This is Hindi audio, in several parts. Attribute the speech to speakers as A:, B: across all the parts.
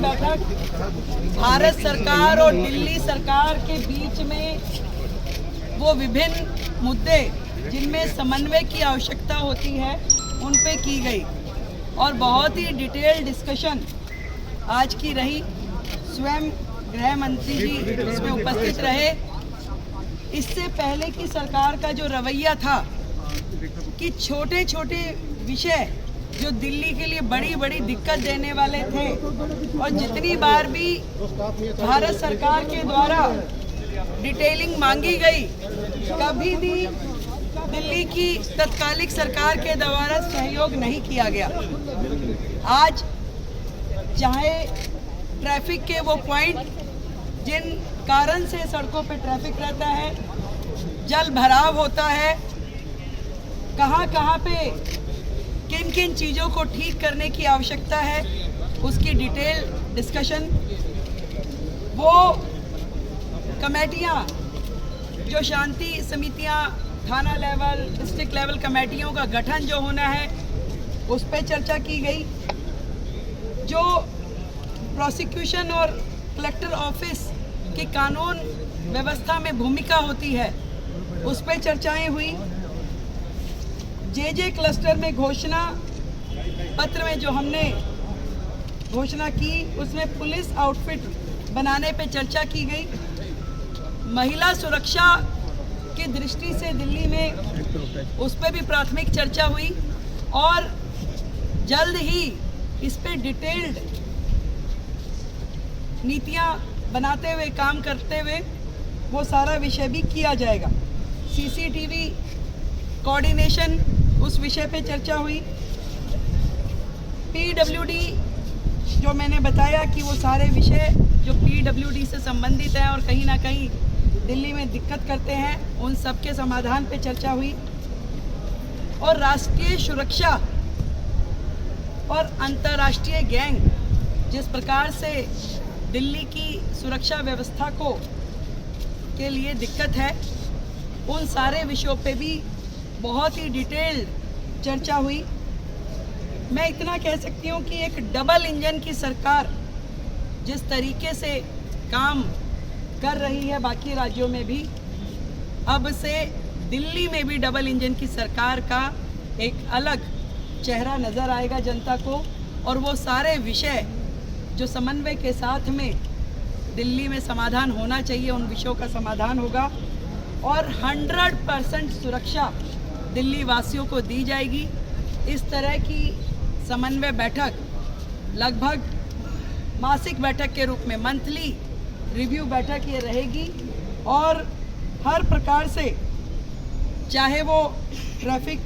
A: बैठक भारत सरकार और दिल्ली सरकार के बीच में वो विभिन्न मुद्दे जिनमें समन्वय की आवश्यकता होती है उन पे की गई और बहुत ही डिटेल डिस्कशन आज की रही। स्वयं गृह मंत्री जी इसमें उपस्थित रहे। इससे पहले की सरकार का जो रवैया था कि छोटे छोटे विषय जो दिल्ली के लिए बड़ी बड़ी दिक्कत देने वाले थे और जितनी बार भी भारत सरकार के द्वारा डिटेलिंग मांगी गई कभी भी दिल्ली की तत्कालिक सरकार के द्वारा सहयोग नहीं किया गया। आज चाहे ट्रैफिक के वो पॉइंट जिन कारण से सड़कों पे ट्रैफिक रहता है, जल भराव होता है, कहाँ पे किन किन चीज़ों को ठीक करने की आवश्यकता है, उसकी डिटेल डिस्कशन। वो कमेटियाँ जो शांति समितियाँ, थाना लेवल, डिस्ट्रिक्ट लेवल कमेटियों का गठन जो होना है उस पर चर्चा की गई। जो प्रोसिक्यूशन और कलेक्टर ऑफिस की कानून व्यवस्था में भूमिका होती है उस पर चर्चाएं हुई। जे क्लस्टर में घोषणा पत्र में जो हमने घोषणा की उसमें पुलिस आउटफिट बनाने पे चर्चा की गई। महिला सुरक्षा की दृष्टि से दिल्ली में उस पर भी प्राथमिक चर्चा हुई और जल्द ही इस पे डिटेल्ड नीतियां बनाते हुए काम करते हुए वो सारा विषय भी किया जाएगा। सीसीटीवी कोऑर्डिनेशन उस विषय पे चर्चा हुई। पीडब्ल्यूडी जो मैंने बताया कि वो सारे विषय जो पीडब्ल्यूडी से संबंधित हैं और कहीं ना कहीं दिल्ली में दिक्कत करते हैं उन सब के समाधान पे चर्चा हुई। और राष्ट्रीय सुरक्षा और अंतर्राष्ट्रीय गैंग जिस प्रकार से दिल्ली की सुरक्षा व्यवस्था के लिए दिक्कत है उन सारे विषयों पे भी बहुत ही डिटेल्ड चर्चा हुई। मैं इतना कह सकती हूँ कि एक डबल इंजन की सरकार जिस तरीके से काम कर रही है बाकी राज्यों में भी, अब से दिल्ली में भी डबल इंजन की सरकार का एक अलग चेहरा नज़र आएगा जनता को। और वो सारे विषय जो समन्वय के साथ में दिल्ली में समाधान होना चाहिए उन विषयों का समाधान होगा और 100% सुरक्षा दिल्ली वासियों को दी जाएगी। इस तरह की समन्वय बैठक लगभग मासिक बैठक के रूप में मंथली रिव्यू बैठक ये रहेगी और हर प्रकार से चाहे वो ट्रैफिक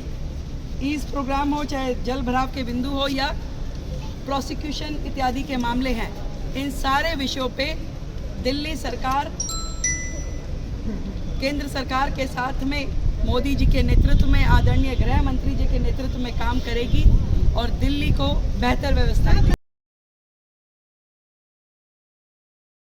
A: ईज प्रोग्राम हो, चाहे जल भराव के बिंदु हो या प्रोसिक्यूशन इत्यादि के मामले हैं, इन सारे विषयों पे दिल्ली सरकार केंद्र सरकार के साथ में मोदी जी के नेतृत्व में, आदरणीय गृह मंत्री जी के नेतृत्व में काम करेगी और दिल्ली को बेहतर व्यवस्था